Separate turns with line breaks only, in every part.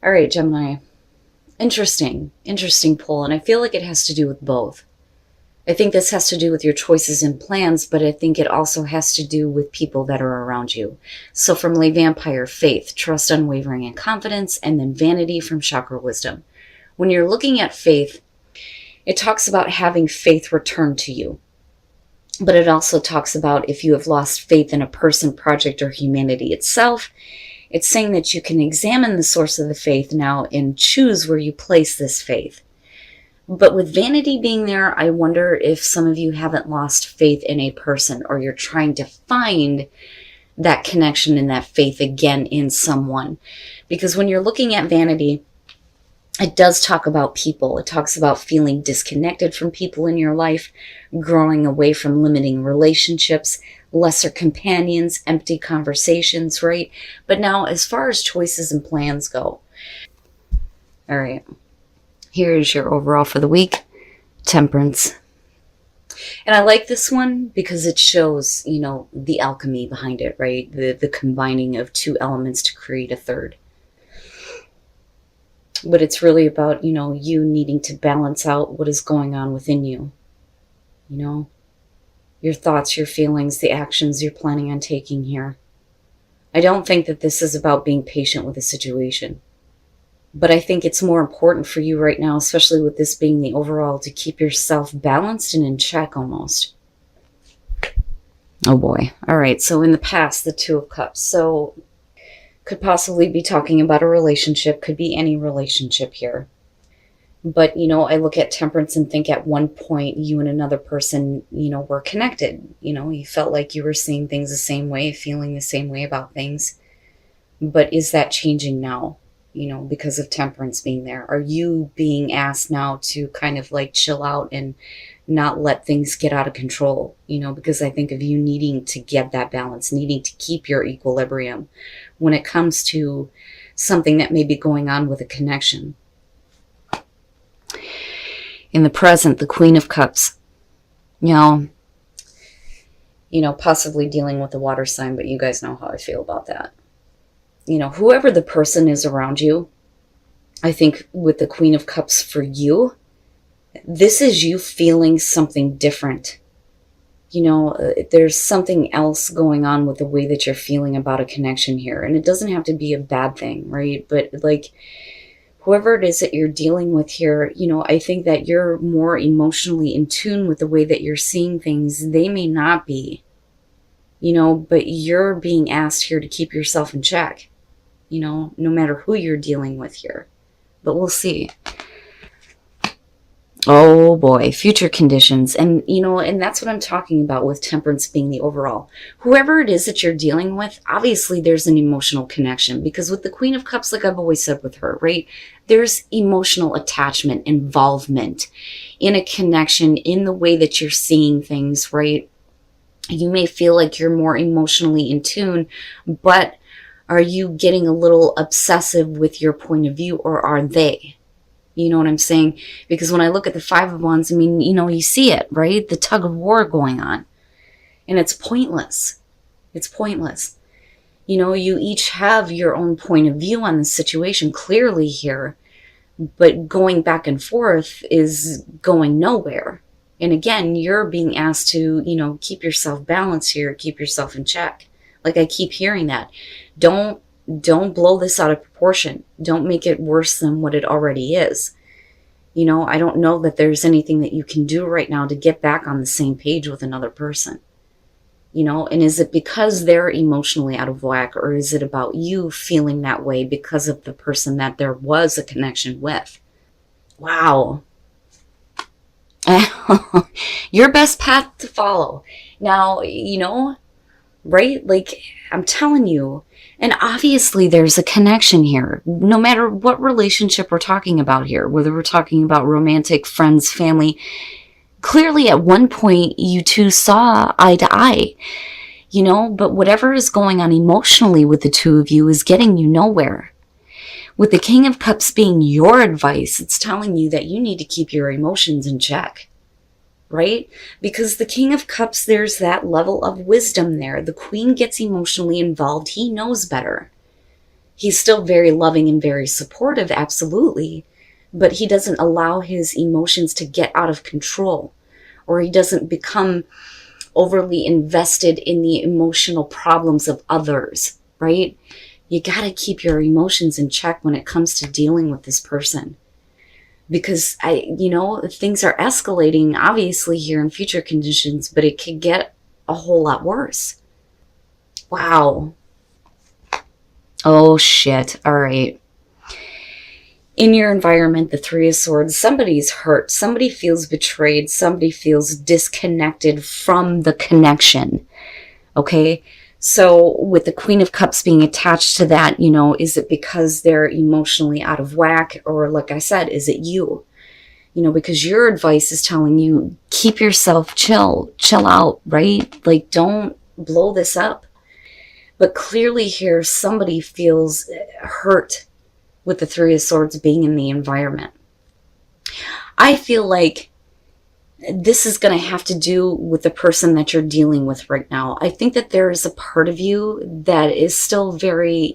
All right, Gemini. Interesting pull. And I feel like it has to do with both. I think this has to do with your choices and plans, but I think it also has to do with people that are around you. So from Lay Vampire, faith, trust, unwavering, and confidence, and then vanity from Chakra Wisdom. When you're looking at faith, it talks about having faith returned to you. But it also talks about if you have lost faith in a person, project, or humanity itself, it's saying that you can examine the source of the faith now and choose where you place this faith. But with vanity being there, I wonder if some of you haven't lost faith in a person, or you're trying to find that connection and that faith again in someone. Because when you're looking at vanity, it does talk about people. It talks about feeling disconnected from people in your life, growing away from limiting relationships, lesser companions, empty conversations, right? But now, as far as choices and plans go, all right, here's your overall for the week. Temperance. And I like this one because it shows, you know, the alchemy behind it, right? The combining of two elements to create a third. But it's really about, you know, you needing to balance out what is going on within you. You know, your thoughts, your feelings, the actions you're planning on taking here. I don't think that this is about being patient with a situation. But I think it's more important for you right now, especially with this being the overall, to keep yourself balanced and in check almost. Oh boy. All right. So in the past, the Two of Cups. So could possibly be talking about a relationship. Could be any relationship here. But, you know, I look at Temperance and think at one point you and another person, you know, were connected. You know, you felt like you were seeing things the same way, feeling the same way about things. But is that changing now? You know, because of Temperance being there? Are you being asked now to kind of like chill out and not let things get out of control? You know, because I think of you needing to get that balance, needing to keep your equilibrium when it comes to something that may be going on with a connection. In the present, the Queen of Cups. You know, possibly dealing with the water sign, but you guys know how I feel about that. You know, whoever the person is around you, I think with the Queen of Cups for you, this is you feeling something different. You know, there's something else going on with the way that you're feeling about a connection here. And it doesn't have to be a bad thing, right? But like, whoever it is that you're dealing with here, you know, I think that you're more emotionally in tune with the way that you're seeing things. They may not be, you know, but you're being asked here to keep yourself in check. You know, no matter who you're dealing with here. But we'll see. Oh boy, future conditions. And, you know, and that's what I'm talking about with Temperance being the overall. Whoever it is that you're dealing with, obviously there's an emotional connection. Because with the Queen of Cups, like I've always said with her, right? There's emotional attachment, involvement in a connection, in the way that you're seeing things, right? You may feel like you're more emotionally in tune, but are you getting a little obsessive with your point of view, or are they? You know what I'm saying? Because when I look at the Five of Wands, I mean, you know, you see it, right? The tug of war going on. And it's pointless. It's pointless. You know, you each have your own point of view on the situation clearly here. But going back and forth is going nowhere. And again, you're being asked to, you know, keep yourself balanced here, keep yourself in check. Like I keep hearing that. Don't blow this out of proportion. Don't make it worse than what it already is. You know, I don't know that there's anything that you can do right now to get back on the same page with another person. You know, and is it because they're emotionally out of whack, or is it about you feeling that way because of the person that there was a connection with? Wow. Your best path to follow. Now, you know, right? Like, I'm telling you. And obviously there's a connection here. No matter what relationship we're talking about here, whether we're talking about romantic, friends, family, clearly at one point you two saw eye to eye. You know, but whatever is going on emotionally with the two of you is getting you nowhere. With the King of Cups being your advice, it's telling you that you need to keep your emotions in check. Right? Because the King of Cups, there's that level of wisdom there. The Queen gets emotionally involved. He knows better. He's still very loving and very supportive, absolutely, but he doesn't allow his emotions to get out of control, or he doesn't become overly invested in the emotional problems of others, right? You got to keep your emotions in check when it comes to dealing with this person. Because things are escalating, obviously, here in future conditions, but it could get a whole lot worse. Wow. Oh, shit. All right. In your environment, the Three of Swords, somebody's hurt. Somebody feels betrayed. Somebody feels disconnected from the connection. Okay? So with the Queen of Cups being attached to that, is it because they're emotionally out of whack? Or like I said, is it you? Because your advice is telling you, keep yourself chill out, right? Like, don't blow this up. But clearly here, somebody feels hurt with the Three of Swords being in the environment. I feel like this is going to have to do with the person that you're dealing with right now. I think that there is a part of you that is still very,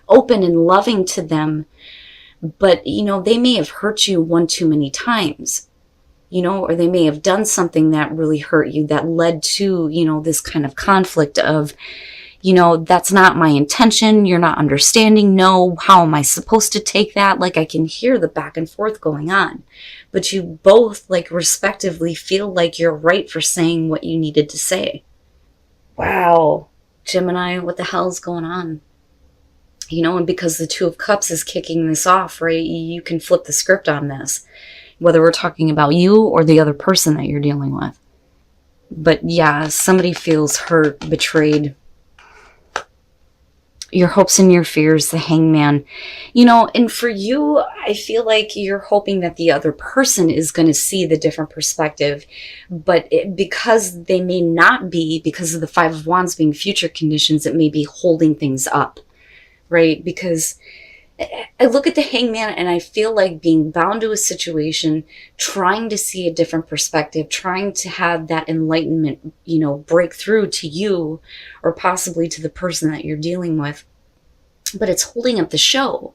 open and loving to them. But, they may have hurt you one too many times, or they may have done something that really hurt you that led to, this kind of conflict of, that's not my intention. You're not understanding. No, how am I supposed to take that? Like, I can hear the back and forth going on, but you both, like, respectively feel like you're right for saying what you needed to say. Wow. Gemini, what the hell is going on? And because the Two of Cups is kicking this off, right, you can flip the script on this, whether we're talking about you or the other person that you're dealing with. But yeah, somebody feels hurt, betrayed. Your hopes and your fears, the Hangman. And for you, I feel like you're hoping that the other person is going to see the different perspective. But because they may not be, because of the Five of Wands being future conditions, it may be holding things up, right? Because I look at the Hangman and I feel like being bound to a situation, trying to see a different perspective, trying to have that enlightenment, break through to you or possibly to the person that you're dealing with. But it's holding up the show,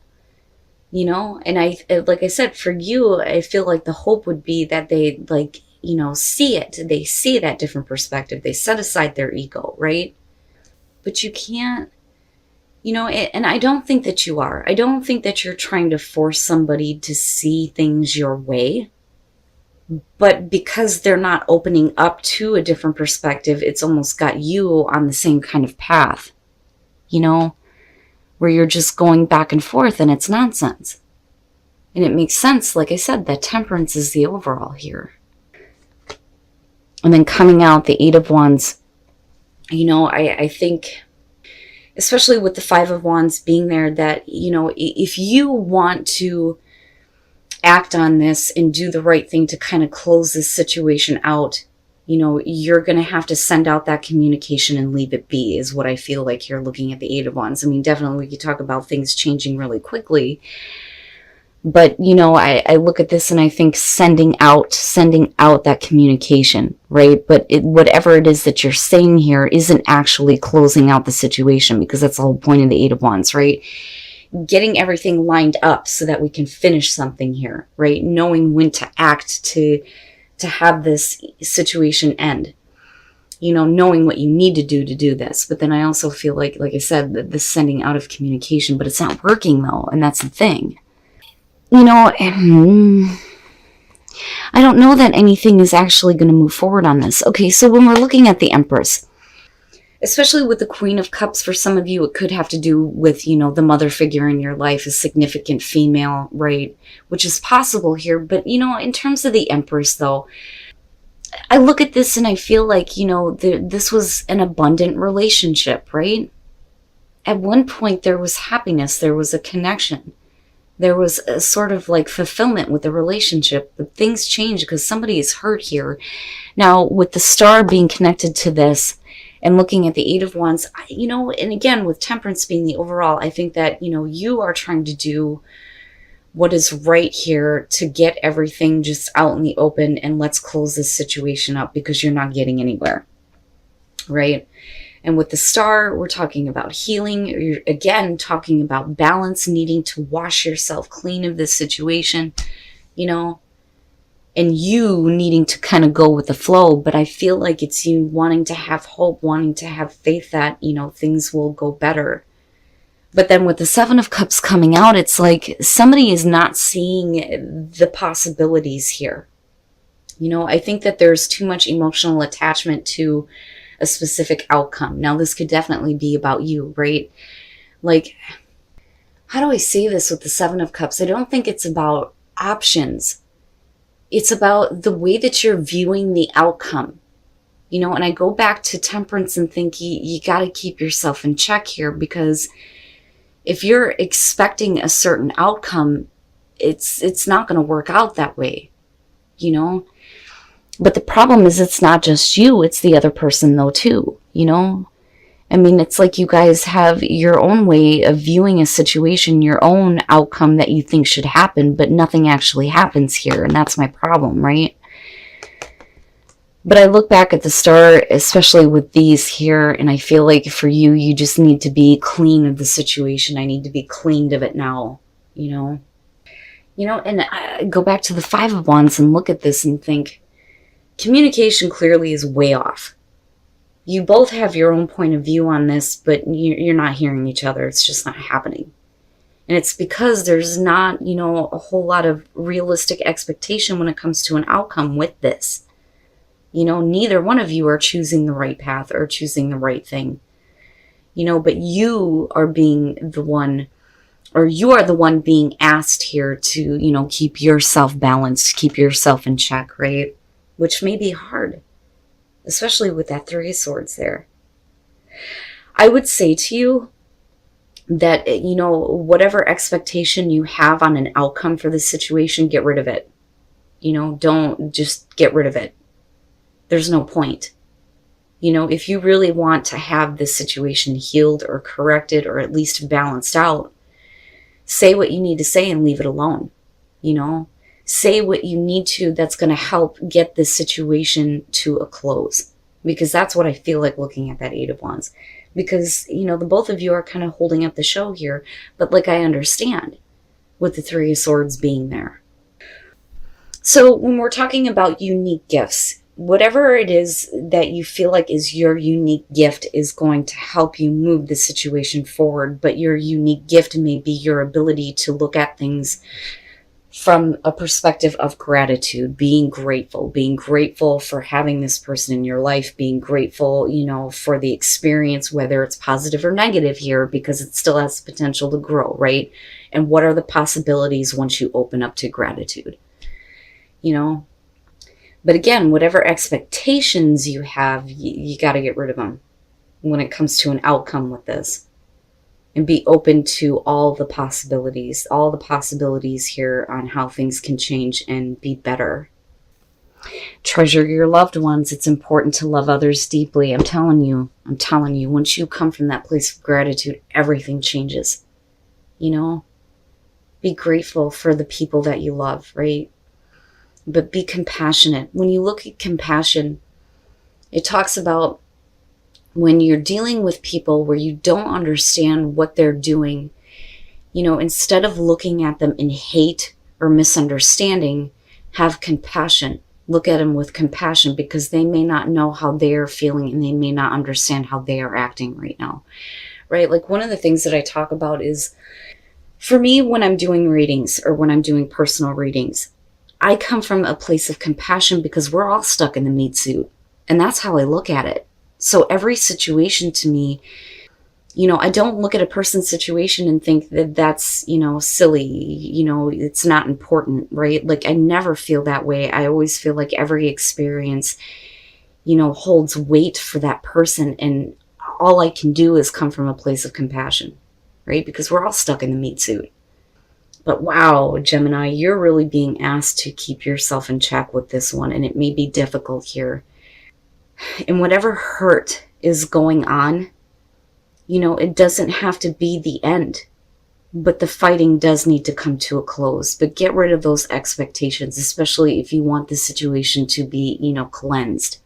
and like I said, for you, I feel like the hope would be that they see it. They see that different perspective. They set aside their ego, right? But you can't, and I don't think that you are. I don't think that you're trying to force somebody to see things your way. But because they're not opening up to a different perspective, it's almost got you on the same kind of path, where you're just going back and forth and it's nonsense. And it makes sense, like I said, that Temperance is the overall here. And then coming out, the Eight of Wands, I think, especially with the Five of Wands being there, that, if you want to act on this and do the right thing to kind of close this situation out, you're going to have to send out that communication and leave it be, is what I feel like you're looking at the Eight of Wands. I mean, definitely we could talk about things changing really quickly. But, I look at this and I think sending out that communication, right? But whatever it is that you're saying here isn't actually closing out the situation, because that's the whole point of the Eight of Wands, right? Getting everything lined up so that we can finish something here, right? Knowing when to act to have this situation end, knowing what you need to do this. But then I also feel like I said, that the sending out of communication, but it's not working though. And that's the thing, I don't know that anything is actually going to move forward on this. Okay. So when we're looking at the Empress, especially with the Queen of Cups, for some of you, it could have to do with, the mother figure in your life, a significant female, right? Which is possible here. But, in terms of the Empress, though, I look at this and I feel like, this was an abundant relationship, right? At one point, there was happiness. There was a connection. There was a sort of like fulfillment with the relationship. But things change because somebody is hurt here. Now, with the Star being connected to this, and looking at the Eight of Wands, and again, with Temperance being the overall, I think that, you are trying to do what is right here to get everything just out in the open and let's close this situation up, because you're not getting anywhere, right? And with the star, we're talking about healing. You're again talking about balance, needing to wash yourself clean of this situation, you know, and you needing to kind of go with the flow. But I feel like it's you wanting to have hope, wanting to have faith that, you know, things will go better. But then with the Seven of Cups coming out, it's like somebody is not seeing the possibilities here. You know, I think that there's too much emotional attachment to a specific outcome. Now, this could definitely be about you, right? Like, how do I say this with the Seven of Cups? I don't think it's about options. It's about the way that you're viewing the outcome. You know, and I go back to Temperance and think you got to keep yourself in check here, because if you're expecting a certain outcome, it's not going to work out that way, you know? But the problem is it's not just you, it's the other person though too, you know? I mean, it's like you guys have your own way of viewing a situation, your own outcome that you think should happen, but nothing actually happens here, and that's my problem, right? But I look back at the star, especially with these here, and I feel like for you, you just need to be clean of the situation. I need to be cleaned of it now, you know? You know, and I go back to the Five of Wands and look at this and think, communication clearly is way off. You both have your own point of view on this, but you're not hearing each other. It's just not happening. And it's because there's not, you know, a whole lot of realistic expectation when it comes to an outcome with this. You know, neither one of you are choosing the right path or choosing the right thing. You know, but you are being the one, or you are the one being asked here to, you know, keep yourself balanced, keep yourself in check, right? Which may be hard, especially with that Three of Swords there. I would say to you that, you know, whatever expectation you have on an outcome for this situation, get rid of it. You know, don't just get rid of it. There's no point. You know, if you really want to have this situation healed or corrected or at least balanced out, say what you need to say and leave it alone. You know, say what you need to that's going to help get this situation to a close. Because that's what I feel like looking at that Eight of Wands. Because, you know, the both of you are kind of holding up the show here. But like, I understand with the Three of Swords being there. So when we're talking about unique gifts, whatever it is that you feel like is your unique gift is going to help you move the situation forward. But your unique gift may be your ability to look at things from a perspective of gratitude, being grateful for having this person in your life, being grateful, you know, for the experience, whether it's positive or negative here, because it still has the potential to grow, right? And what are the possibilities once you open up to gratitude, you know? But again, whatever expectations you have, you got to get rid of them when it comes to an outcome with this. And be open to all the possibilities here on how things can change and be better. Treasure your loved ones. It's important to love others deeply. I'm telling you, once you come from that place of gratitude, everything changes. You know, be grateful for the people that you love, right? But be compassionate. When you look at compassion, it talks about when you're dealing with people where you don't understand what they're doing, you know, instead of looking at them in hate or misunderstanding, have compassion. Look at them with compassion, because they may not know how they are feeling and they may not understand how they are acting right now, right? Like, one of the things that I talk about is, for me, when I'm doing readings or when I'm doing personal readings, I come from a place of compassion because we're all stuck in the meat suit. And that's how I look at it. So every situation to me, you know, I don't look at a person's situation and think that that's, you know, silly, you know, it's not important, right? Like, I never feel that way. I always feel like every experience, you know, holds weight for that person. And all I can do is come from a place of compassion, right? Because we're all stuck in the meat suit. But wow, Gemini, you're really being asked to keep yourself in check with this one. And it may be difficult here. And whatever hurt is going on, you know, it doesn't have to be the end. But the fighting does need to come to a close. But get rid of those expectations, especially if you want the situation to be, you know, cleansed.